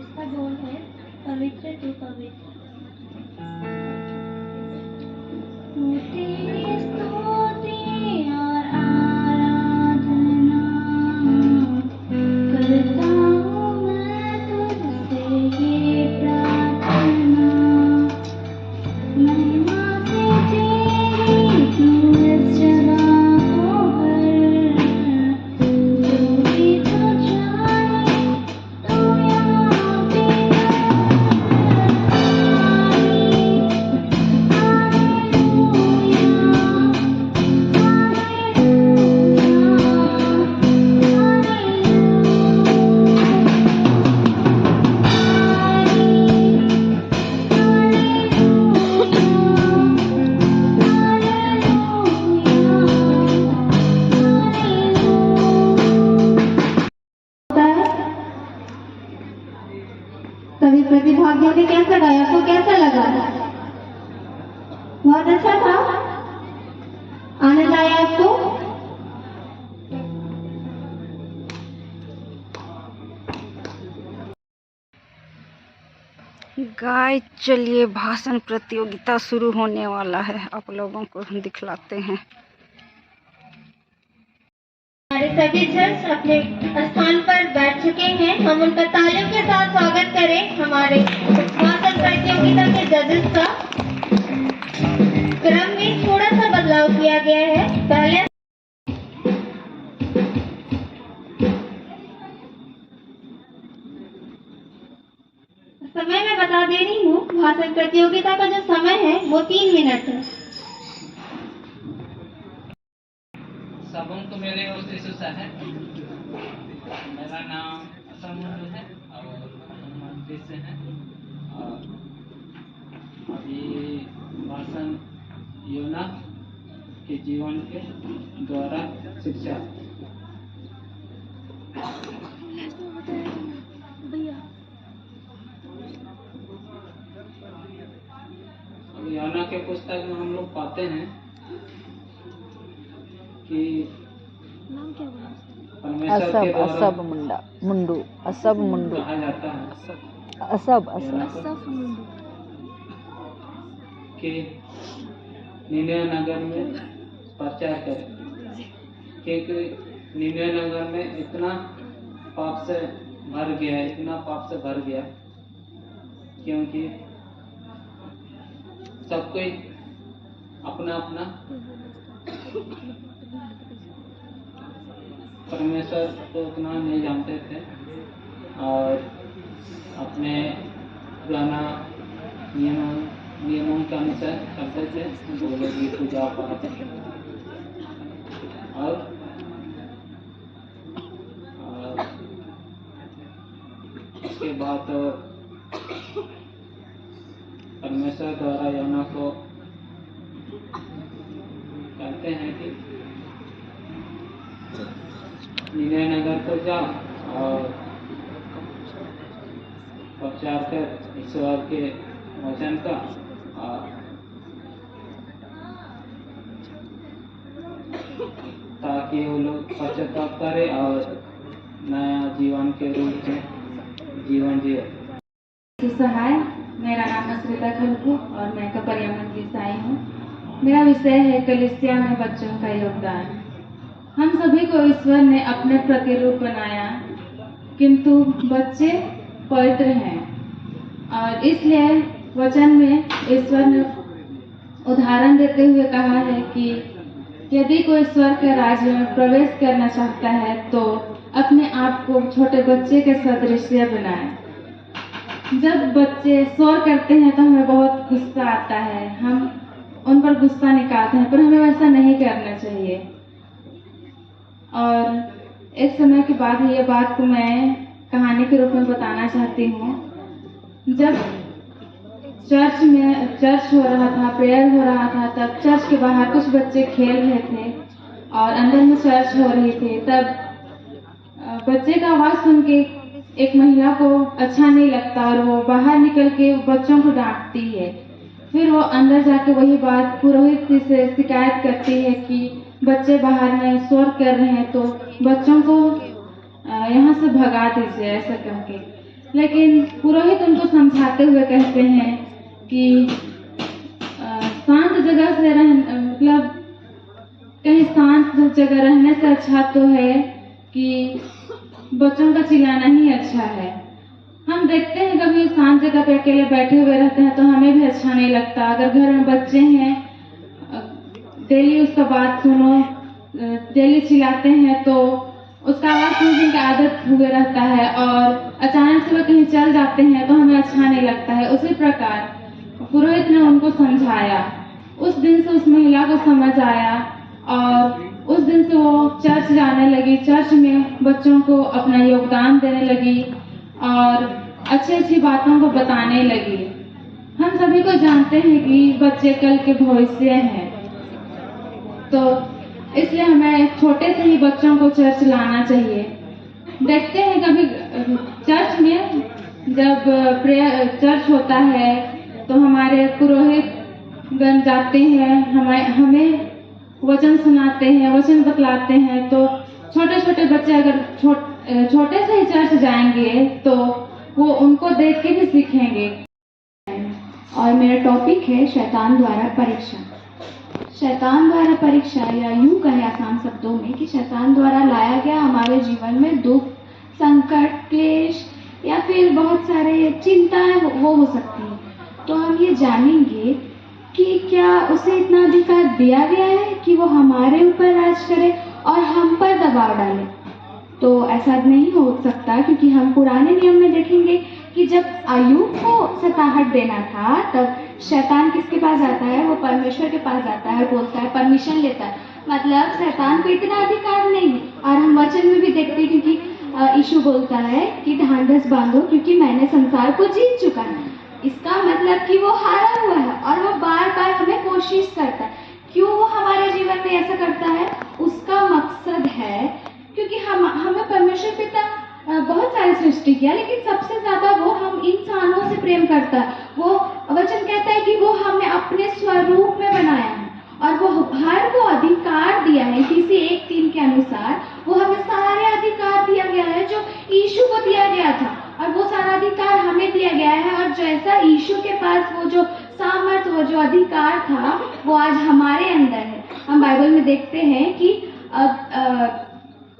[SPEAKER 4] इसका बोल है पवित्र तू पवित्र। तेरी स्तुति और आराधना करता हूँ मैं तुझसे ये प्रार्थना महिमा से तेरी तू इस जगह को भर जो भी तू चाहे तू यहाँ पे सभी प्रतिभागियों ने कैसा गाया, आपको कैसा लगा? बहुत अच्छा था, आनंद आया आपको?
[SPEAKER 2] गाइस चलिए भाषण प्रतियोगिता शुरू होने वाला है, आप लोगों को दिखलाते हैं।
[SPEAKER 4] हमारे सभी जज अपने स्थान पर बैठ चुके हैं। हम उनका तालियों के साथ स्वागत करें हमारे भाषण प्रतियोगिता के जजेस का। क्रम में थोड़ा सा बदलाव किया गया है। पहले समय मैं बता दे रही हूँ, भाषण प्रतियोगिता का जो समय है वो 3 मिनट है।
[SPEAKER 10] सबों को मेरे
[SPEAKER 12] मेरे और शिशु है। मेरा नाम असमुद्र है और हम से हैं। और अभी भाषण योना के जीवन के द्वारा शिक्षा। योना के पुस्तक में हम लोग पाते हैं कि परमेश्वर के द्वारा
[SPEAKER 13] असब मुंडू
[SPEAKER 12] कहा जाता है
[SPEAKER 13] असब
[SPEAKER 12] कि निनवे नगर में प्रचार करें, क्योंकि निनवे नगर में इतना पाप से भर गया, क्योंकि सब कोई अपना अपना परमेश्वर को उतना नहीं जानते थे और अपने पुराना नियमों के अनुसार करते थे, वो लोग भी पूजा पाठ और उसके बाद परमेश्वर द्वारा योना को कहते हैं कि निनवे नगर को जा और प्रचार कर ईश्वर के वचन का, ताकि वो लोग पश्चाताप करें और नया जीवन के रूप में जीवन जिए।
[SPEAKER 7] सहाय, मेरा नाम अस्मिता खलकू और मैं कपरियामन की ईसाई हूँ। मेरा विषय है कलीसिया में बच्चों का योगदान। हम सभी को ईश्वर ने अपने प्रतिरूप बनाया, किंतु बच्चे पवित्र हैं और इसलिए वचन में ईश्वर ने उदाहरण देते हुए कहा है कि यदि कोई ईश्वर के राज्य में प्रवेश करना चाहता है तो अपने आप को छोटे बच्चे के सदृश बनाए। जब बच्चे शोर करते हैं तो हमें बहुत गुस्सा आता है, हम उन पर गुस्सा निकालते हैं, पर हमें वैसा नहीं करना चाहिए। और एक समय के बाद ये बात को मैं कहानी के रूप में बताना चाहती हूँ। जब चर्च हो रहा था, प्रेयर हो रहा था, तब चर्च के बाहर कुछ बच्चे खेल रहे थे और अंदर में चर्च हो रही थी। तब बच्चे का आवाज़ सुन के एक महिला को अच्छा नहीं लगता और वो बाहर निकल के बच्चों को डांटती है। फिर वो अंदर जाके वही बात पुरोहित से शिकायत करती है कि बच्चे बाहर में शोर कर रहे हैं तो बच्चों को यहाँ से भगा दीजिए, ऐसा करके। लेकिन पुरोहित उनको समझाते हुए कहते हैं कि शांत जगह से मतलब कहीं शांत जगह रहने से अच्छा तो है कि बच्चों का चिल्लाना ही अच्छा है। हम देखते हैं कभी शांत जगह पे अकेले बैठे हुए रहते हैं तो हमें भी अच्छा नहीं लगता। अगर घर में बच्चे हैं, डेली उसका बात सुनो, डेली चिल्लाते हैं तो उसका आवाज़ सुनने की आदत हुए रहता है और अचानक से वो कहीं चल जाते हैं तो हमें अच्छा नहीं लगता है। उसी प्रकार पुरोहित ने उनको समझाया। उस दिन से उस महिला को समझ आया और उस दिन से वो चर्च जाने लगी, चर्च में बच्चों को अपना योगदान देने लगी और अच्छी अच्छी बातों को बताने लगी। हम सभी को जानते हैं कि बच्चे कल के भविष्य हैं, तो इसलिए हमें छोटे से ही बच्चों को चर्च लाना चाहिए। देखते हैं कभी चर्च में जब चर्च होता है तो हमारे पुरोहित गण जाते हैं, हमें वचन सुनाते हैं, वचन बतलाते हैं। तो छोटे छोटे बच्चे अगर छोटे से ही चर्च जाएंगे तो वो उनको देख के भी सीखेंगे।
[SPEAKER 4] और मेरा टॉपिक है शैतान द्वारा परीक्षा। शैतान द्वारा परीक्षा, या यूं कहें आसान शब्दों में कि शैतान द्वारा लाया गया हमारे जीवन में दुख, संकट, क्लेश या फिर बहुत सारे चिंताएं वो हो सकती हैं। तो हम ये जानेंगे कि क्या उसे इतना अधिकार दिया गया है कि वो हमारे ऊपर राज करे और हम पर दबाव डाले। तो ऐसा नहीं हो सकता, क्योंकि हम पुराने नियम में देखेंगे कि जब अय्यूब को सताहट देना था तब शैतान किसके पास जाता है? वो परमेश्वर के पास जाता है और बोलता है, परमिशन लेता है, मतलब शैतान को इतना अधिकार नहीं है। और हम वचन में भी देखते हैं क्योंकि यीशु बोलता है कि ढांढस बांधो क्योंकि मैंने संसार को जीत चुका है। इसका मतलब कि वो हारा हुआ है और वो बार बार हमें कोशिश करता है। क्यों वो हमारे जीवन में ऐसा करता है? उसका मकसद है क्योंकि हमें परमेश्वर पिता बहुत सारी सृष्टि किया, लेकिन सबसे ज्यादा वो हम इंसानों से प्रेम करता है। वो वचन कहता है कि वो हमें अपने स्वरूप में बनाया है और वो हर को अधिकार दिया है। किसी 1:3 के अनुसार वो हमें सारे अधिकार दिया गया है जो यीशु को दिया गया था, और वो सारा अधिकार हमें दिया गया है। और जैसा यीशु के पास वो जो सामर्थ्य, वो जो अधिकार था, वो आज हमारे अंदर है। हम बाइबल में देखते हैं कि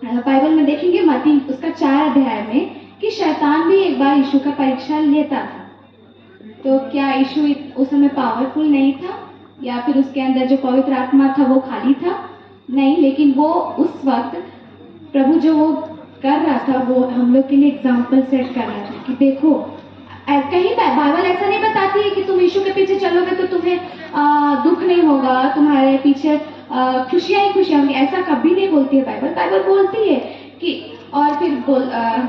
[SPEAKER 4] बाइबल में देखेंगे मत्ती उसका 4 अध्याय में कि शैतान भी एक बार यीशु का परीक्षा लेता था। तो क्या यीशु उस समय पावरफुल नहीं था या फिर उसके अंदर जो पवित्र आत्मा था वो खाली था? नहीं, लेकिन वो उस वक्त प्रभु जो वो कर रहा था वो हम लोग के लिए एग्जाम्पल सेट कर रहा था कि देखो, कहीं बाइबल ऐसा नहीं बताती है कि तुम यीशु के पीछे चलोगे तो तुम्हें दुख नहीं होगा, तुम्हारे पीछे खुशियां ही खुशियां होंगी। ऐसा कभी नहीं बोलती है बाइबल। बाइबल बोलती है कि और फिर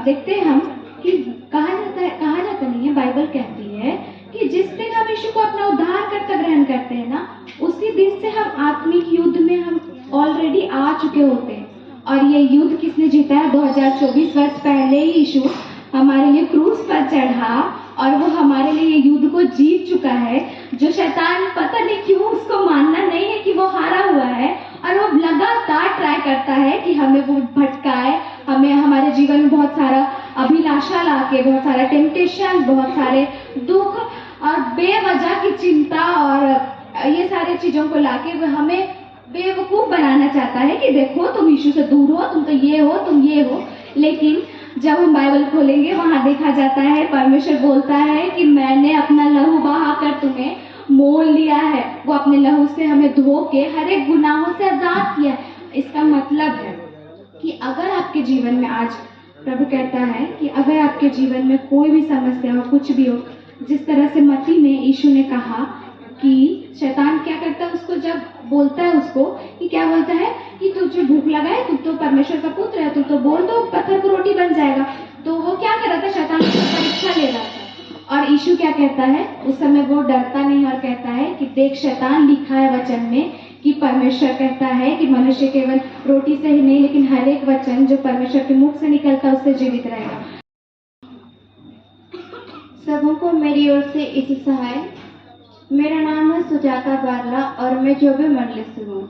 [SPEAKER 4] देखते हैं हम कि कहा जाता नहीं है, बाइबल कहती है कि जिस दिन हम यीशु को अपना उद्धारकर्ता ग्रहण करते हैं ना, उसी दिन से हम आत्मिक युद्ध में हम ऑलरेडी आ चुके होते हैं। और ये युद्ध किसने जीता है? 2024 वर्ष पहले ही यीशु हमारे लिए क्रूस पर चढ़ा और वो हमारे लिए ये युद्ध को जीत चुका है। जो शैतान पता नहीं क्यों उसको मानना नहीं है कि वो हारा हुआ है, और वो लगातार ट्राई करता है कि हमें वो भटकाए, हमें हमारे जीवन में बहुत सारा अभिलाषा लाके, बहुत सारा टेम्पटेशन, बहुत सारे दुख और बेवजह की चिंता और ये सारी चीजों को लाके वो हमें बेवकूफ बनाना चाहता है कि देखो तुम यीशु से दूर हो, तुम तो ये हो, तुम ये हो। लेकिन जब हम बाइबल खोलेंगे वहां देखा जाता है, परमेश्वर बोलता है कि मैंने अपना लहू बहाकर तुम्हें मोल लिया है। वो अपने लहू से हमें धो के हर एक गुनाहों से आजाद किया है। इसका मतलब है कि अगर आपके जीवन में आज प्रभु कहता है कि अगर आपके जीवन में कोई भी समस्या हो, कुछ भी हो, जिस तरह से मत्ती में यीशु ने कहा कि शैतान क्या करता है, उसको जब बोलता है उसको कि क्या बोलता है कि तुझे भूख लगा है, तू तो परमेश्वर का पुत्र है, तू तो बोल दो पत्थर को रोटी बन जाएगा। तो वो क्या कर रहा था? शैतान की परीक्षा ले रहा था। और यीशु क्या कहता है उस समय? वो डरता नहीं और कहता है कि देख शैतान, लिखा है वचन में कि परमेश्वर कहता है कि मनुष्य केवल रोटी से ही नहीं लेकिन हर एक वचन जो परमेश्वर के मुख से निकलता है उससे जीवित रहेगा।
[SPEAKER 8] सबों को मेरी ओर से यीशु सहाय। मेरा नाम है सुजाता बारला और मैं जोबे मंडली से हूँ।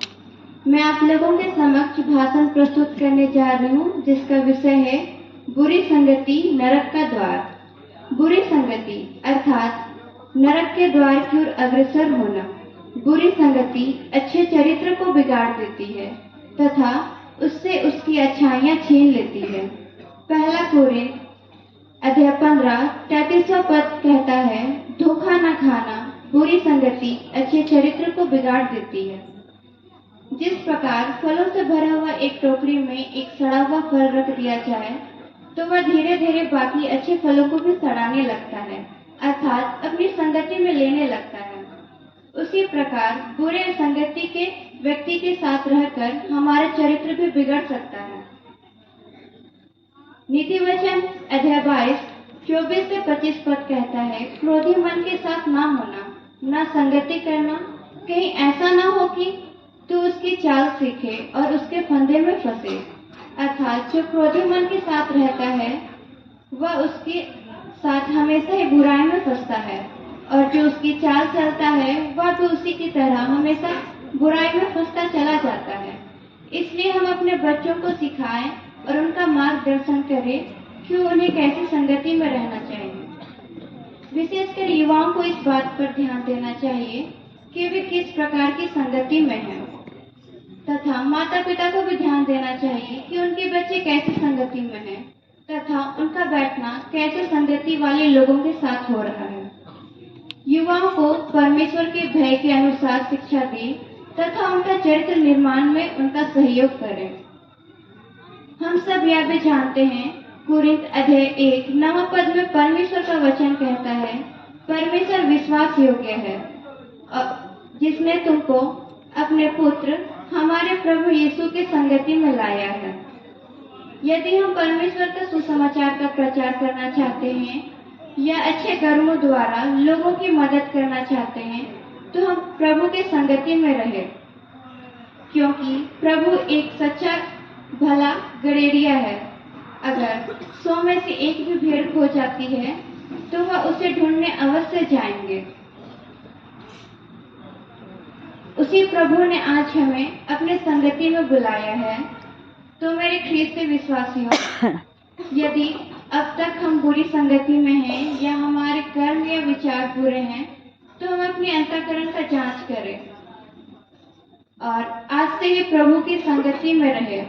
[SPEAKER 8] मैं आप लोगों के समक्ष भाषण प्रस्तुत करने जा रही हूँ जिसका विषय है बुरी संगति नरक का द्वार। बुरी संगति अर्थात नरक के द्वार की ओर अग्रसर होना। बुरी संगति अच्छे चरित्र को बिगाड़ देती है तथा उससे उसकी अच्छाइयाँ छीन लेती है। पहला कोरिन्थ अध्याय 15 33वां पद कहता है, धोखा न खाना, बुरी संगति अच्छे चरित्र को बिगाड़ देती है। जिस प्रकार फलों से भरा हुआ एक टोकरी में एक सड़ा हुआ फल रख दिया जाए तो वह धीरे धीरे बाकी अच्छे फलों को भी सड़ाने लगता है, अर्थात अपनी संगति में लेने लगता है। उसी प्रकार बुरे संगति के व्यक्ति के साथ रहकर हमारा चरित्र भी बिगड़ सकता है। नीति वचन अध्याय 22 24 से 25 पद कहता है, क्रोधी मन के साथ ना होना, ना संगति करना, कहीं ऐसा ना हो कि तू उसकी चाल सीखे और उसके फंदे में फंसे। अर्थात जो क्रोधी मन के साथ रहता है वह उसके साथ हमेशा ही बुराई में फंसता है, और जो उसकी चाल चलता है वह भी उसी की तरह हमेशा बुराई में फंसता चला जाता है। इसलिए हम अपने बच्चों को सिखाएं और उनका मार्गदर्शन करें कि उन्हें कैसी संगति में रहना चाहिए। विशेषकर युवाओं को इस बात पर ध्यान देना चाहिए कि वे किस प्रकार की संगति में हैं, तथा माता पिता को भी ध्यान देना चाहिए कि उनके बच्चे कैसी संगति में हैं तथा उनका बैठना कैसे संगति वाले लोगों के साथ हो रहा है। युवाओं को परमेश्वर के भय के अनुसार शिक्षा दें तथा उनका चरित्र निर्माण में उनका सहयोग करें। हम सब यह भी जानते हैं, कोरिन्थ अध्याय 1 9 पद में परमेश्वर का वचन कहता है, परमेश्वर विश्वास योग्य है जिसने तुमको अपने पुत्र
[SPEAKER 4] हमारे प्रभु यीशु की संगति में लाया है। यदि हम परमेश्वर का सुसमाचार का प्रचार करना चाहते हैं या अच्छे कर्मों द्वारा लोगों की मदद करना चाहते हैं तो हम प्रभु के संगति में रहे, क्योंकि प्रभु एक सच्चा भला गड़ेरिया है। अगर 100 में से एक भी भेड़ खो जाती है तो वह उसे ढूंढने अवश्य जाएंगे। उसी प्रभु ने आज हमें अपने संगति में बुलाया है। तो मेरे ख्रीस्त विश्वासियों, यदि अब तक हम बुरी संगति में हैं या हमारे कर्म या विचार बुरे हैं तो हम अपनी अंतःकरण का जांच करें और आज से ही प्रभु की संगति में रहे,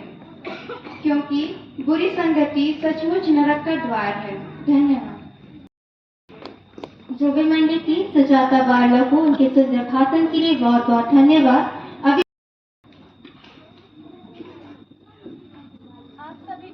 [SPEAKER 4] क्योंकि बुरी संगति सचमुच नरक का द्वार है। धन्यवाद।
[SPEAKER 14] जोबे मंडी की सुजाता बार्ला को उनके सुंदर भाषण के लिए बहुत बहुत धन्यवाद। अभी
[SPEAKER 4] आप सभी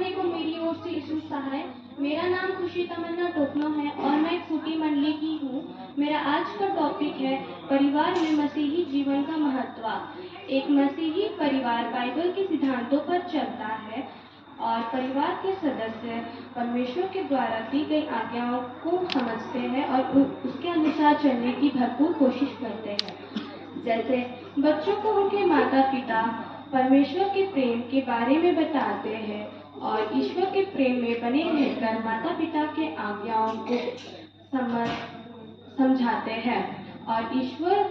[SPEAKER 4] को मेरी ओर से ईशु सहाय। मेरा नाम खुशी तमन्ना टोकनो है और मैं खूटी मंडली की हूँ। मेरा आज का टॉपिक है परिवार में मसीही जीवन का महत्व। एक मसीही परिवार बाइबल के सिद्धांतों पर चलता है और परिवार के सदस्य परमेश्वर के द्वारा दी गई आज्ञाओं को समझते हैं और उसके अनुसार चलने की भरपूर कोशिश करते हैं। जैसे बच्चों को उनके माता पिता परमेश्वर के प्रेम के बारे में बताते हैं और ईश्वर के प्रेम में बने रहकर माता पिता के आज्ञाओं को समझाते हैं और ईश्वर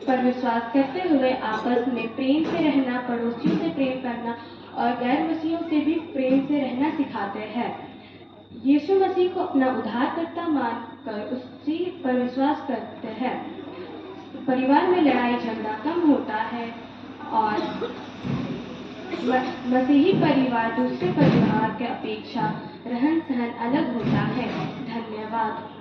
[SPEAKER 4] पर विश्वास करते हुए आपस में प्रेम से रहना, पड़ोसियों से प्रेम करना और गैर मसीहियों से भी प्रेम से रहना सिखाते हैं। यीशु मसीह को अपना उद्धारकर्ता मानकर उसी पर विश्वास करते हैं। परिवार में लड़ाई झगड़ा कम होता है और मसीही परिवार दूसरे परिवार के अपेक्षा रहन सहन अलग होता है। धन्यवाद।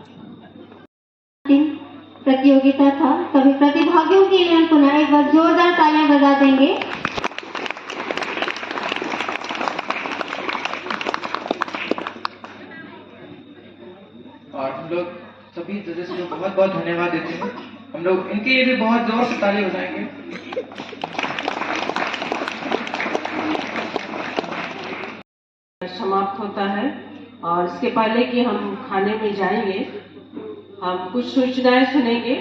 [SPEAKER 14] प्रतियोगिता था। सभी प्रतिभागियों के लिए हम पुनः एक बार जोरदार तालियां बजा देंगे।
[SPEAKER 9] और हम लोग सभी जजेस को बहुत बहुत धन्यवाद देते हैं। हम लोग इनके लिए भी बहुत जोर से ताली बजाएंगे।
[SPEAKER 1] समाप्त होता है और इसके पहले कि हम खाने में जाएंगे, हम कुछ सूचनाएं सुनेंगे।